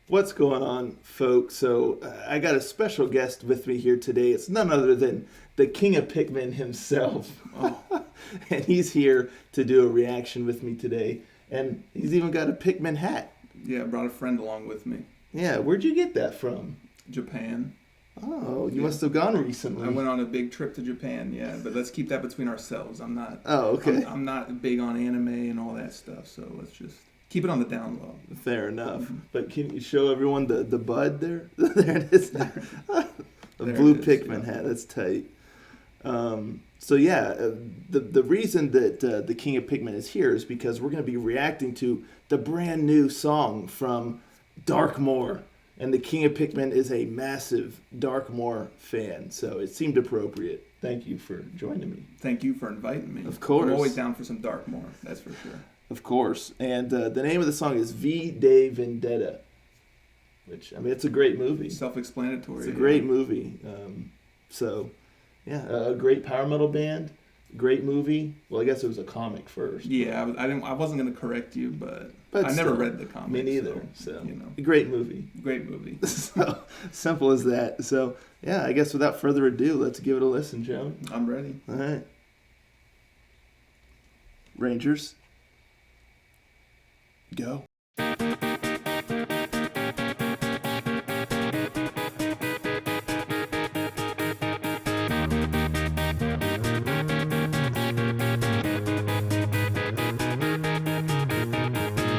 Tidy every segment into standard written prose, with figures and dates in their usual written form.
What's going on, folks? So, I got a special guest with me here today. It's none other than the King of Pikmin himself. Oh, And he's here to do a reaction with me today. And he's even got a Pikmin hat. yeah, I brought a friend along with me. Yeah, where'd you get that from? Japan. Oh, you must have gone I recently. went on a big trip to Japan, yeah, but let's keep that between ourselves. I'm not. Oh, okay. I'm not big on anime and all that stuff, so let's just keep it on the down low. Fair enough. But can you show everyone the bud there? There it is. The There blue it is, Pikmin yeah. hat. That's tight. The reason that the King of Pikmin is here is because we're going to be reacting to the brand new song from Moor. And the King of Pikmin is a massive Moor fan, so it seemed appropriate. Thank you for joining me. Thank you for inviting me. Of course. I'm always down for some Dark Moor, that's for sure. Of course. And the name of the song is V de Vendetta, which, I mean, it's a great movie. Self-explanatory. It's a great movie. A great power metal band, great movie. Well, I guess it was a comic first. Yeah, I wasn't gonna correct you, but I still, never read the comic. Me neither. So, you know, a great movie. great movie. So simple as that. So yeah, I guess without further ado, let's give it a listen, Joe. I'm ready. All right, Rangers, go.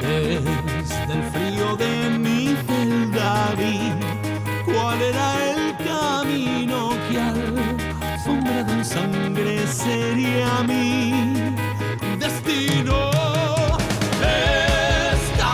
Desde el frío de mi celda vi cuál era el camino que alfombrado en sangre sería mi destino. Esta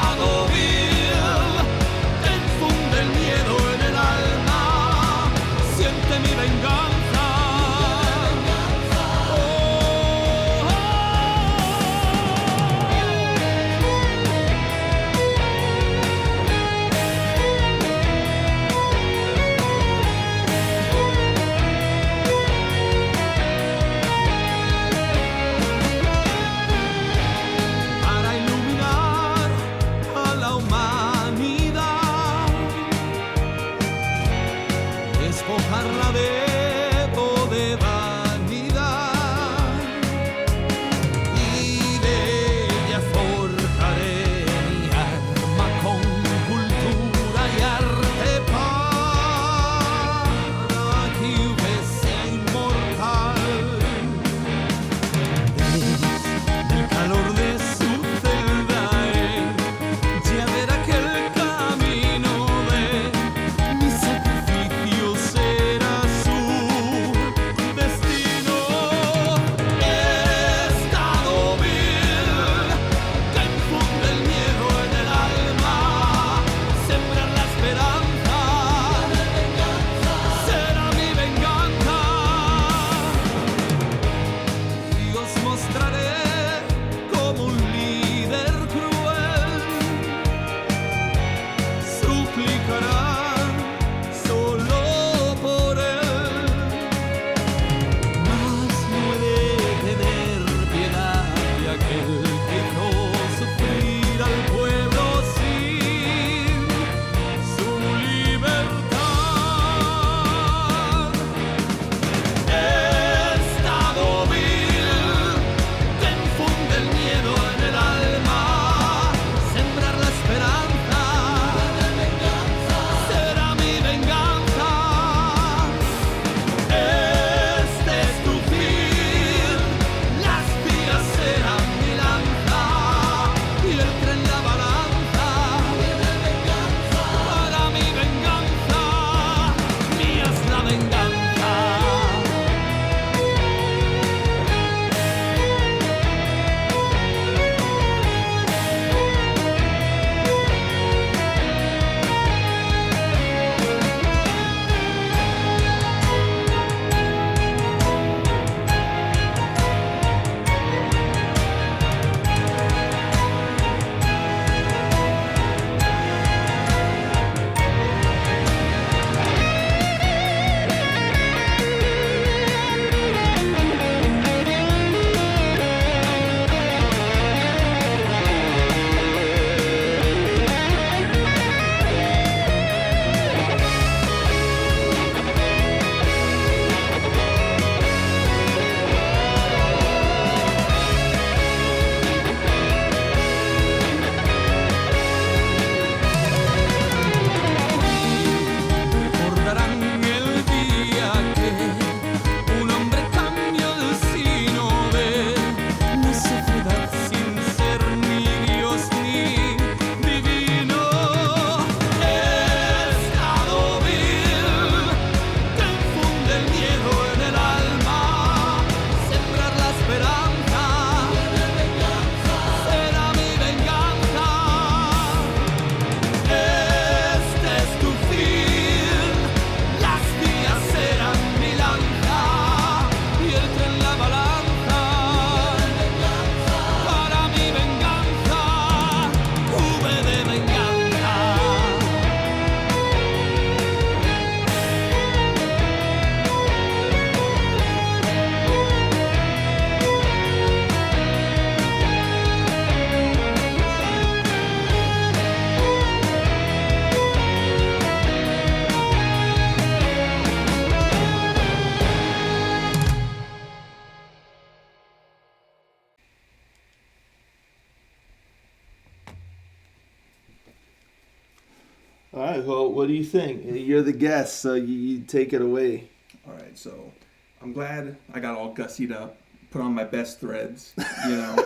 All right, well, what do you think? You're the guest, so you take it away. All right, so I'm glad I got all gussied up, put on my best threads, you know.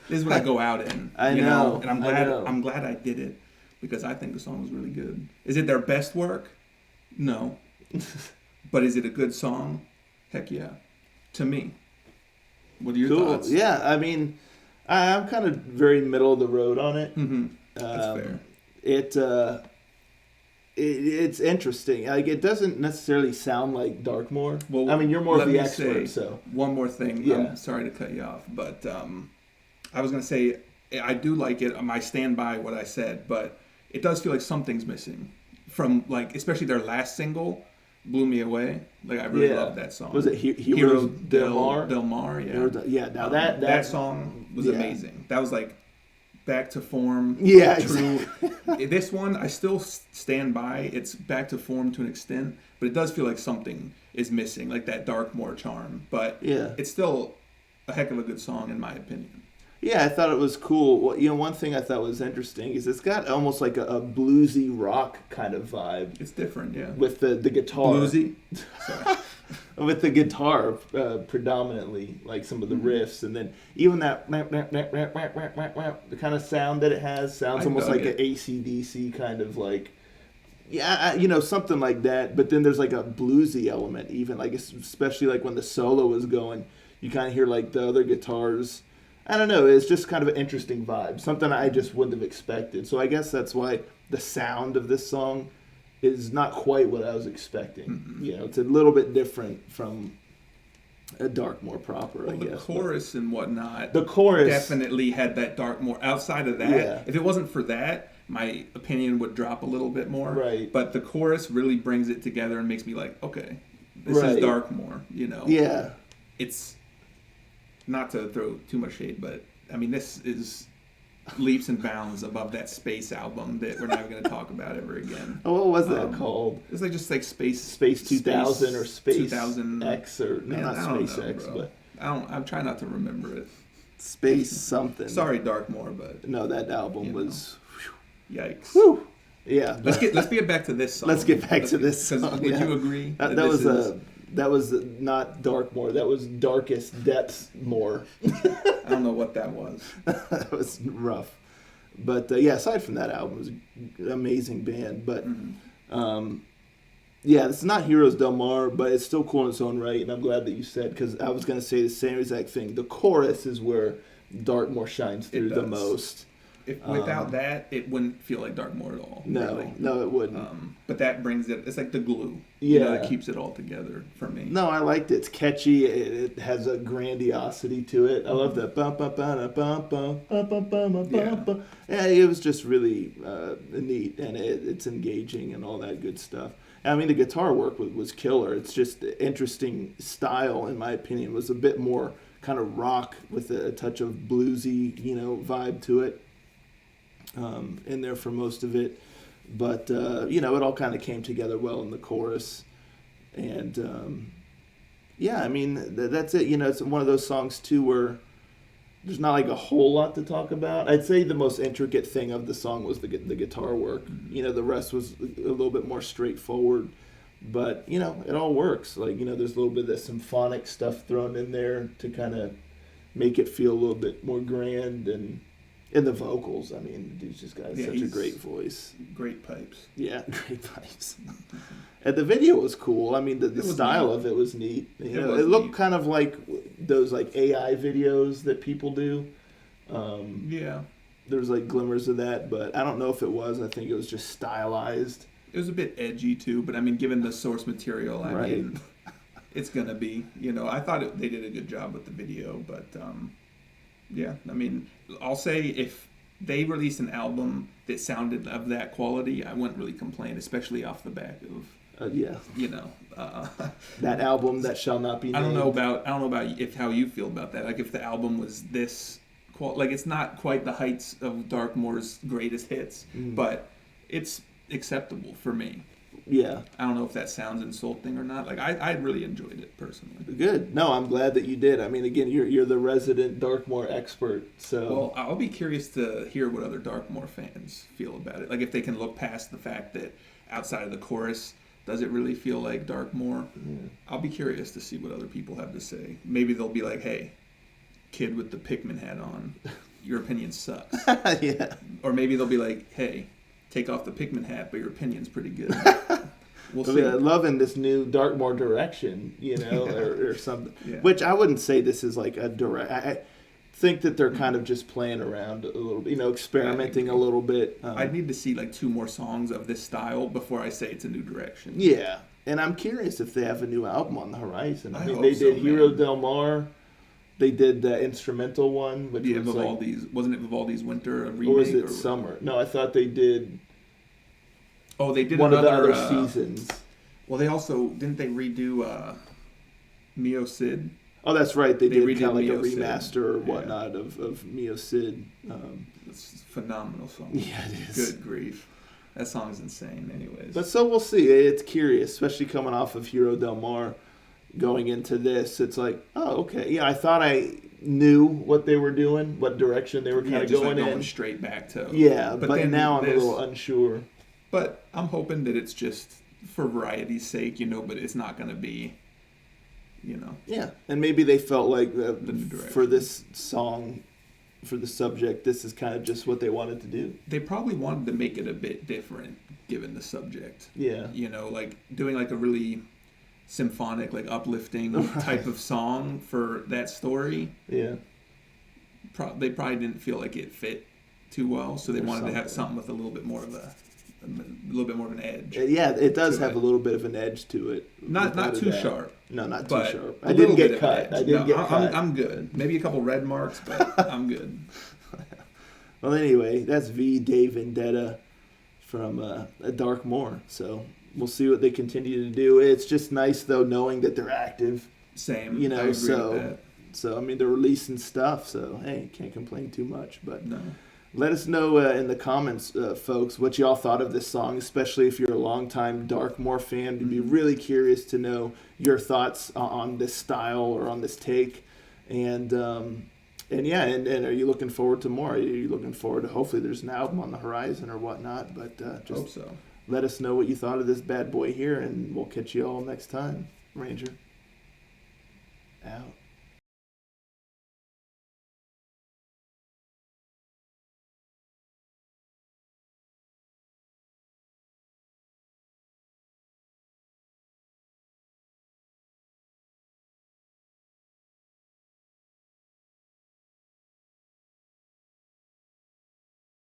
This is what I go out in. I know. And I'm glad I did it because I think the song was really good. Is it their best work? No. But is it a good song? Heck yeah. To me. What are your thoughts? Yeah, I mean, I'm kind of very middle of the road on it. Mm-hmm. That's fair. It's interesting. Like, it doesn't necessarily sound like Darkmoor. Well, I mean, you're more of the Say expert, so. One more thing. Yeah. I'm sorry to cut you off, but I was going to say, I do like it. I stand by what I said, but it does feel like something's missing from, like, especially their last single, Blew Me Away. Like, I really love that song. Was it Heroes Del Mar? Del Mar, yeah. Yeah, now that song was amazing. That was like back to form. Yeah, true. Exactly. This one, I still stand by. It's back to form to an extent, but it does feel like something is missing, like that Darkmoor charm. But it's still a heck of a good song, in my opinion. Yeah, I thought it was cool. Well, you know, one thing I thought was interesting is it's got almost like a bluesy rock kind of vibe. It's different, yeah. With the guitar. Bluesy? Sorry. With the guitar predominantly, like some of the riffs, and then even that the kind of sound that it has sounds almost like an AC/DC kind of like, something like that. But then there's like a bluesy element, even like especially like when the solo is going, you kind of hear like the other guitars. I don't know. It's just kind of an interesting vibe, something I just wouldn't have expected. So I guess that's why the sound of this song is not quite what I was expecting. Mm-hmm. You know, it's a little bit different from a Darkmoor proper, I guess. The chorus and whatnot. The chorus definitely had that Darkmoor. Outside of that, if it wasn't for that, my opinion would drop a little bit more. Right. But the chorus really brings it together and makes me like, okay, this is Darkmoor. You know. Yeah. It's not to throw too much shade, but I mean, this is leaps and bounds above that Space album that we're never going to talk about ever again. Oh, what was that called? It's like just like Space 2000 or Space 2000 X or not Space X, but I'm trying not to remember it. Space something. Sorry, Darkmoor, but no, that album was yikes. Whew. Yeah, let's get back to this song. Let's get back to this song. Would you agree? That was not Darkmoor. That was Darkest Depths Moor. I don't know what that was. That was rough. But aside from that album, it was an amazing band. But it's not Heroes Del Mar, but it's still cool in its own right. And I'm glad that you said, because I was going to say the same exact thing. The chorus is where Darkmoor shines through the most. Without that, it wouldn't feel like Darkmoor at all. No, really. No, it wouldn't. But that brings it. It's like the glue. Yeah, that keeps it all together for me. No, I liked it. It's catchy. It has a grandiosity to it. I love that. Yeah, it was just really neat, and it's engaging and all that good stuff. I mean, the guitar work was killer. It's just the interesting style, in my opinion. It was a bit more kind of rock with a touch of bluesy, vibe to it. In there for most of it, but it all kind of came together well in the chorus, and I mean that's it. It's one of those songs too where there's not like a whole lot to talk about. I'd say the most intricate thing of the song was the guitar work. The rest was a little bit more straightforward, but it all works. Like there's a little bit of that symphonic stuff thrown in there to kind of make it feel a little bit more grand. And the vocals, I mean, dude's just got such a great voice. Great pipes. Yeah, great pipes. And the video was cool. I mean, the style of it was neat. It looked kind of like those like AI videos that people do. There was like glimmers of that, but I don't know if it was. I think it was just stylized. It was a bit edgy too, but I mean, given the source material, I mean, it's gonna be. I thought they did a good job with the video, but. I mean, I'll say if they released an album that sounded of that quality, I wouldn't really complain, especially off the back of, that album that shall not be named. I don't know about how you feel about that. Like if the album was this, like it's not quite the heights of Darkmoor's greatest hits, but it's acceptable for me. Yeah. I don't know if that sounds insulting or not. Like I really enjoyed it personally. Good. No, I'm glad that you did. I mean, again, you're the resident Darkmoor expert, so. Well, I'll be curious to hear what other Darkmoor fans feel about it. Like if they can look past the fact that outside of the chorus, does it really feel like Darkmoor? Yeah. I'll be curious to see what other people have to say. Maybe they'll be like, "Hey, kid with the Pikmin hat on, your opinion sucks." Yeah. Or maybe they'll be like, "Hey, take off the Pikmin hat, but your opinion's pretty good." We'll see. Loving this new Darkmoor direction, or something. Yeah. Which I wouldn't say this is like a direct. I think that they're kind of just playing around a little bit, experimenting a little bit. I'd need to see like 2 more songs of this style before I say it's a new direction. Yeah, and I'm curious if they have a new album on the horizon. I mean, hope they so, did Hero man. Del Mar. They did the instrumental one, which Yeah, was Vivaldi's. Wasn't it Vivaldi's Winter, a remake? or was it Summer? No, I thought they did Oh, they did one another, of the other seasons. Well, they also didn't they redo Mio Cid? Oh, that's right. They did redid kind of like a Mio Cid. remaster or Yeah. whatnot of Mio Cid. It's a phenomenal song. Yeah, it is. Good grief, that song is insane. Anyways, But so we'll see. It's curious, especially coming off of Hero Del Mar, going into this. It's like, oh, okay. Yeah, I thought I knew what they were doing, what direction they were kind of just going like in. going straight back to. Yeah, but then now I'm a there's- little unsure. But I'm hoping that it's just for variety's sake, but it's not going to be, Yeah, and maybe they felt like new direction. for this song, for the subject, this is kind of just what they wanted to do. They probably wanted to make it a bit different given the subject. Yeah. Like doing like a really symphonic, like uplifting type of song for that story. Yeah. They probably didn't feel like it fit too well, so they Or wanted to have something. something with a little bit more of an edge. Yeah, it does To have it. a little bit of an edge to it. Not without a too doubt. sharp. No, not too But sharp. a I didn't little bit get of cut. an edge. I didn't get cut. I'm good. Maybe a couple red marks, but I'm good. Well, anyway, that's Vendetta from Darkmoor. So we'll see what they continue to do. It's just nice though knowing that they're active. Same. You know, I agree so- with that. So I mean, they're releasing stuff. So hey, can't complain too much. But No. let us know in the comments, folks, what y'all thought of this song, especially if you're a longtime Darkmoor fan. We'd be really curious to know your thoughts on this style or on this take. And are you looking forward to more? Are you looking forward to hopefully there's an album on the horizon or whatnot? But Hope just so. let us know what you thought of this bad boy here, and we'll catch you all next time. Ranger.